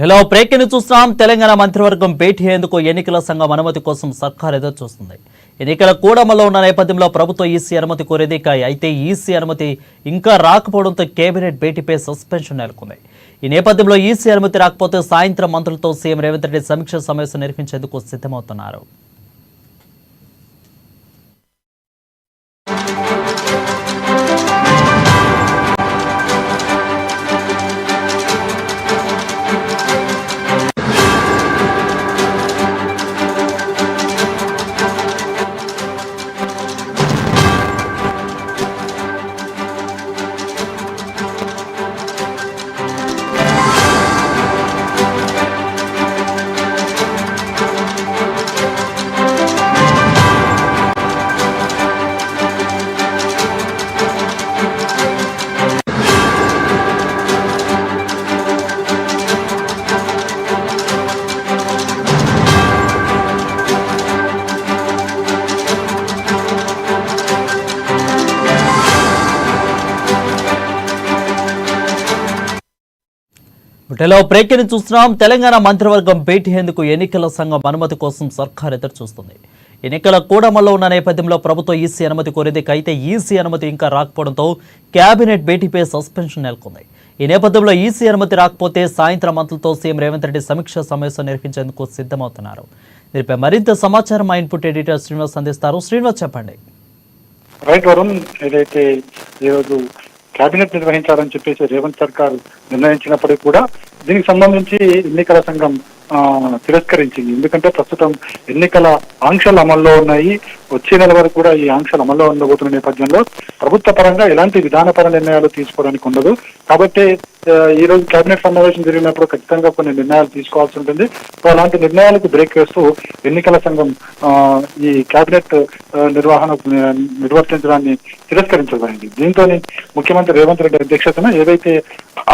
Hello breaking చూస్తున్నాం. తెలంగాణ మంత్రివర్గం భేటీ అయ్యేందుకు ఎన్నికల సంఘం అనుమతి కోసం సర్కార్ ఎదురు చూస్తుంది. ఎన్నికల కూడమలో ఉన్న నేపథ్యంలో ప్రభుత్వం ఈసీ అనుమతి కోరేది. అయితే ఈసీ అనుమతి ఇంకా రాకపోవడంతో కేబినెట్ భేటీపై సస్పెన్షన్ నెలకొంది. ఈ నేపథ్యంలో ఈసీ అనుమతి రాకపోతే సాయంత్రం మంత్రులతో సీఎం రేవంత్ రెడ్డి సమీక్ష సమావేశం నిర్వహించేందుకు సిద్ధమవుతున్నారు. హలో బ్రేకింగ్ చూస్తున్నాం. తెలంగాణ మంత్రివర్గం భేటీ అయ్యేందుకు ఎన్నికల సంఘం అనుమతి కోసం సర్కార్ ఎదురు చూస్తుంది. ఎన్నికల కూడమల్లో ఉన్న నేపథ్యంలో ప్రభుత్వం ఈసీ అనుమతి కోరేది. అయితే ఈసీ అనుమతి ఇంకా రాకపోవడంతో కేబినెట్ భేటీపై సస్పెన్షన్ నెలకొంది. ఈ నేపథ్యంలో ఈసీ అనుమతి రాకపోతే సాయంత్రం మంత్రులతో సీఎం రేవంత్ రెడ్డి సమీక్ష సమావేశం నిర్వహించేందుకు సిద్ధమవుతున్నారు. దీనిపై మరింత సమాచారం మా ఇన్పుట్ ఎడిటర్ శ్రీనివాస్ అందిస్తారు. శ్రీనివాస్, చెప్పండి. రైట్ వరుణ్, ఏదైతే ఈరోజు కేబినెట్ నిర్వహించాలని చెప్పేసి రేవంత్ సర్కార్ నిర్ణయించినప్పటికీ కూడా దీనికి సంబంధించి ఎన్నికల సంఘం తిరస్కరించింది. ఎందుకంటే ప్రస్తుతం ఎన్నికల ఆంక్షలు అమల్లో ఉన్నాయి. వచ్చే నెల వరకు కూడా ఈ ఆంక్షలు అమల్లో ఉండబోతున్న నేపథ్యంలో ప్రభుత్వ పరంగా ఎలాంటి విధానపర నిర్ణయాలు తీసుకోవడానికి ఉండదు. కాబట్టి ఈ రోజు కేబినెట్ సమావేశం జరిగినప్పుడు ఖచ్చితంగా కొన్ని నిర్ణయాలు తీసుకోవాల్సి ఉంటుంది. సో అలాంటి నిర్ణయాలకు బ్రేక్ వేస్తూ ఎన్నికల సంఘం ఈ కేబినెట్ నిర్వర్తించడాన్ని తిరస్కరించబడింది. దీంతో ముఖ్యమంత్రి రేవంత్ రెడ్డి అధ్యక్షతన ఏవైతే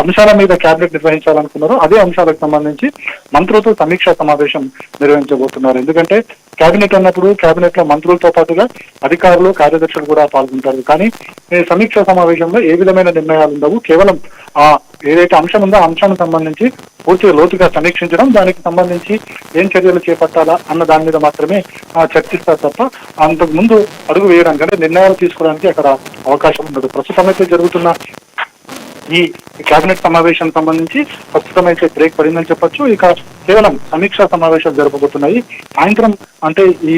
అంశాల మీద కేబినెట్ నిర్వహించాలనుకున్నారో అదే అంశాలకు సంబంధించి మంత్రులతో సమీక్షా సమావేశం నిర్వహించబోతున్నారు. ఎందుకంటే కేబినెట్ అన్నప్పుడు కేబినెట్ లో మంత్రులతో పాటుగా అధికారులు, కార్యదర్శులు కూడా పాల్గొంటారు. కానీ ఈ సమీక్షా సమావేశంలో ఏ విధమైన నిర్ణయాలు ఉండవు. కేవలం ఏదైతే అంశం ఉందో ఆ అంశానికి సంబంధించి పూర్తిగా లోతుగా సమీక్షించడం, దానికి సంబంధించి ఏం చర్యలు చేపట్టాలా అన్న దాని మీద మాత్రమే చర్చిస్తారు తప్ప అంతకు ముందు అడుగు వేయడానికి అంటే నిర్ణయాలు తీసుకోవడానికి అక్కడ అవకాశం ఉండదు. ప్రస్తుతం అయితే జరుగుతున్న ఈ కేబినెట్ సమావేశానికి సంబంధించి ప్రస్తుతం అయితే బ్రేక్ పడిందని చెప్పొచ్చు. ఇక కేవలం సమీక్షా సమావేశాలు జరపబోతున్నాయి. సాయంత్రం అంటే ఈ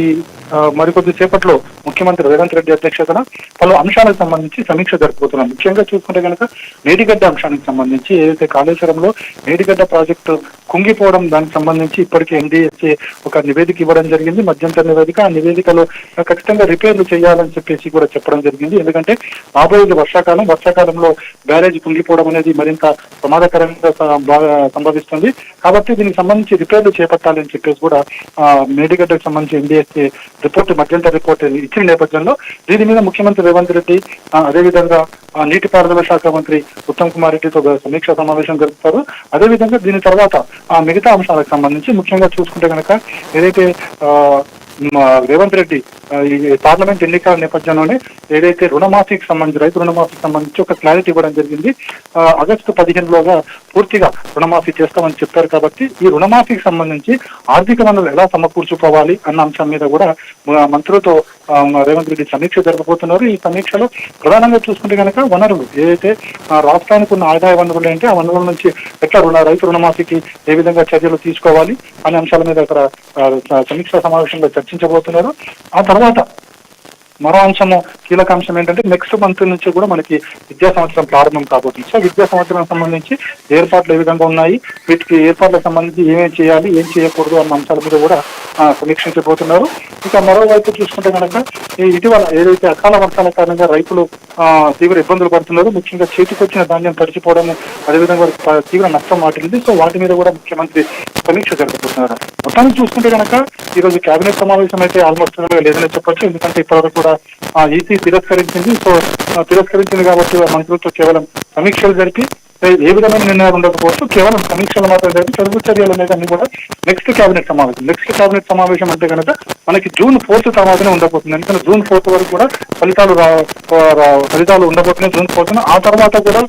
మరికొద్ది సేపట్లో ముఖ్యమంత్రి రేవంత్ రెడ్డి అధ్యక్షతన పలు అంశాలకు సంబంధించి సమీక్ష జరపబోతున్నాం. ముఖ్యంగా చూసుకుంటే కనుక మేడిగడ్డ అంశానికి సంబంధించి ఏదైతే కాళేశ్వరంలో మేడిగడ్డ ప్రాజెక్టు కుంగిపోవడం, దానికి సంబంధించి ఇప్పటికే ఎన్డీఎస్ఏ ఒక నివేదిక ఇవ్వడం జరిగింది, మధ్యంతర నివేదిక. ఆ నివేదికలో ఖచ్చితంగా రిపేర్లు చేయాలని చెప్పేసి కూడా చెప్పడం జరిగింది. ఎందుకంటే రాబోయేది వర్షాకాలంలో బ్యారేజ్ కుంగిపోవడం అనేది మరింత ప్రమాదకరంగా సంభవిస్తుంది. కాబట్టి దీనికి సంబంధించి రిపేర్లు చేపట్టాలని చెప్పేసి కూడా మేడిగడ్డకు సంబంధించి ఎన్డీఎస్ఏ మధ్యంతర రిపోర్ట్ ఇచ్చిన నేపథ్యంలో దీని మీద ముఖ్యమంత్రి రేవంత్ రెడ్డి అదేవిధంగా నీటిపారుదల శాఖ మంత్రి ఉత్తమ్ కుమార్ రెడ్డితో సమీక్షా సమావేశం జరుపుతారు. అదేవిధంగా దీని తర్వాత మిగతా అంశాలకు సంబంధించి ముఖ్యంగా చూసుకుంటే కనుక ఏదైతే రేవంత్ రెడ్డి ఈ పార్లమెంట్ ఎన్నికల నేపథ్యంలోనే ఏదైతే రుణమాఫీకి సంబంధించి రైతు రుణమాఫీకి సంబంధించి ఒక క్లారిటీ ఇవ్వడం జరిగింది. ఆగస్టు 15లోగా పూర్తిగా రుణమాఫీ చేస్తామని చెప్పారు. కాబట్టి ఈ రుణమాఫీకి సంబంధించి ఆర్థిక వనరులు ఎలా సమకూర్చుకోవాలి అన్న అంశం మీద కూడా మంత్రులతో రేవంత్ రెడ్డి సమీక్ష జరపబోతున్నారు. ఈ సమీక్షలో ప్రధానంగా చూసుకుంటే కనుక వనరులు ఏదైతే రాష్ట్రానికి ఉన్న ఆదాయ వనరులు ఏంటి, ఆ వనరుల నుంచి ఎట్లా రైతు రుణమాఫీకి ఏ విధంగా చర్యలు తీసుకోవాలి అనే అంశాల మీద అక్కడ సమీక్షా సమావేశంలో చర్చించబోతున్నారు. ఆ తర్వాత మరో అంశము, కీలక అంశం ఏంటంటే నెక్స్ట్ మంత్ నుంచి కూడా మనకి విద్యా సంవత్సరం ప్రారంభం కాబోతుంది. సో విద్యా సంవత్సరం సంబంధించి ఏర్పాట్లు ఏ విధంగా ఉన్నాయి, వీటికి ఏర్పాట్లకు సంబంధించి ఏమేమి చేయాలి, ఏం చేయకూడదు అన్న అంశాల మీద కూడా సమీక్షించబోతున్నారు. ఇక మరోవైపు చూసుకుంటే కనుక ఇటీవల ఏదైతే అకాల వర్షాల కారణంగా రైతులు తీవ్ర ఇబ్బందులు పడుతున్నారు, ముఖ్యంగా చేతికొచ్చిన ధాన్యం తడిచిపోవడము, అదేవిధంగా తీవ్ర నష్టం వాటిల్లింది. సో వాటి మీద కూడా ముఖ్యమంత్రి సమీక్ష జరుపుతున్నారు. మొత్తానికి చూసుకుంటే కనుక ఈ రోజు కేబినెట్ సమావేశం అయితే ఆల్మోస్ట్ లేదని చెప్పొచ్చు. ఎందుకంటే ఇప్పటివరకు కూడా ఈసీ తిరస్కరించింది. సో తిరస్కరించింది కాబట్టి మంత్రులతో కేవలం సమీక్షలు జరిపి ఏ విధమైన నిర్ణయాలు ఉండకపోవచ్చు, కేవలం సమీక్షలు మాత్రం జరిగి తదుపు చర్యలు అనేది అన్ని కూడా నెక్స్ట్ కేబినెట్ సమావేశం అంటే కనుక మనకి June 4th తర్వాతనే ఉండబోతుంది. ఎందుకంటే June 4th వరకు కూడా ఫలితాలు ఉండబోతున్నాయి. June 4th ఆ తర్వాత కూడా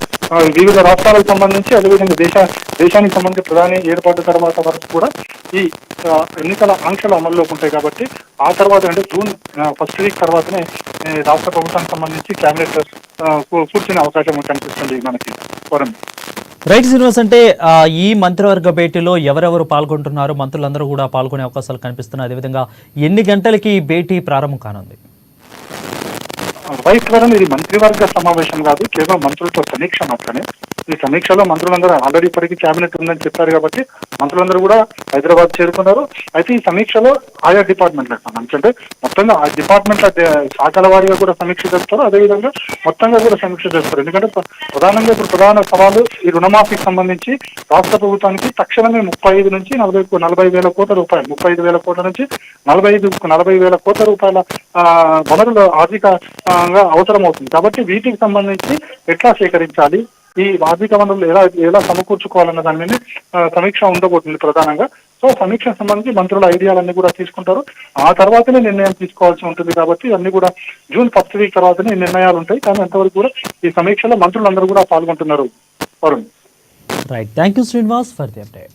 వివిధ రాష్ట్రాలకు సంబంధించి అదేవిధంగా దేశానికి సంబంధించి ప్రధాని ఏర్పాటు తర్వాత వరకు కూడా ఈ ఎన్నికల ఆంక్షలు అమల్లోకి ఉంటాయి. కాబట్టి ఆ తర్వాత అంటే June 1st వీక్ తర్వాతనే రాష్ట్ర ప్రభుత్వానికి సంబంధించి కేబినెట్ కూర్చునే అవకాశం కనిపిస్తుంది మనకి. రైట్ శ్రీనివాస్, అంటే ఈ మంత్రివర్గ భేటీలో ఎవరెవరు పాల్గొంటున్నారు? మంత్రులందరూ కూడా పాల్గొనే అవకాశాలు కనిపిస్తున్నాయి. అదేవిధంగా ఎన్ని గంటలకి ఈ భేటీ ప్రారంభం కానుంది? రైట్ మేడం, ఇది మంత్రివర్గ సమావేశం కాదు, కేవలం మంత్రులతో సమీక్ష మాత్రమే. ఈ సమీక్షలో మంత్రులందరూ ఆల్రెడీ ఇప్పటికీ కేబినెట్ ఉందని చెప్పారు కాబట్టి మంత్రులందరూ కూడా హైదరాబాద్ చేరుకున్నారు. అయితే ఈ సమీక్షలో ఆయా డిపార్ట్మెంట్లకు సంబంధించి అంటే మొత్తంగా ఆ డిపార్ట్మెంట్ల శాఖల వారీగా కూడా సమీక్ష చేస్తారు, అదేవిధంగా మొత్తంగా కూడా సమీక్ష చేస్తారు. ఎందుకంటే ప్రధానంగా ఇప్పుడు ప్రధాన సవాలు ఈ రుణమాఫీకి సంబంధించి రాష్ట్ర ప్రభుత్వానికి తక్షణమే 35 నుంచి 40 వేల కోట్ల రూపాయలు, 35 వేల కోట్ల నుంచి 40 వేల కోట్ల రూపాయల వనరులు ఆర్థికంగా అవసరం అవుతుంది. కాబట్టి వీటికి సంబంధించి ఎట్లా సేకరించాలి, ఈ ఆర్థిక వనరులు ఎలా సమకూర్చుకోవాలన్న దాని మీద సమీక్ష ఉండబోతుంది ప్రధానంగా. సో సమీక్ష సంబంధించి మంత్రుల ఐడియాలన్నీ కూడా తీసుకుంటారు. ఆ తర్వాతనే నిర్ణయం తీసుకోవాల్సి ఉంటుంది. కాబట్టి అన్ని కూడా June 1st వీక్ తర్వాతనే నిర్ణయాలు ఉంటాయి. కానీ అంతవరకు కూడా ఈ సమీక్షలో మంత్రులందరూ కూడా పాల్గొంటున్నారు. Varun. Right, thank you Srinivas for the update.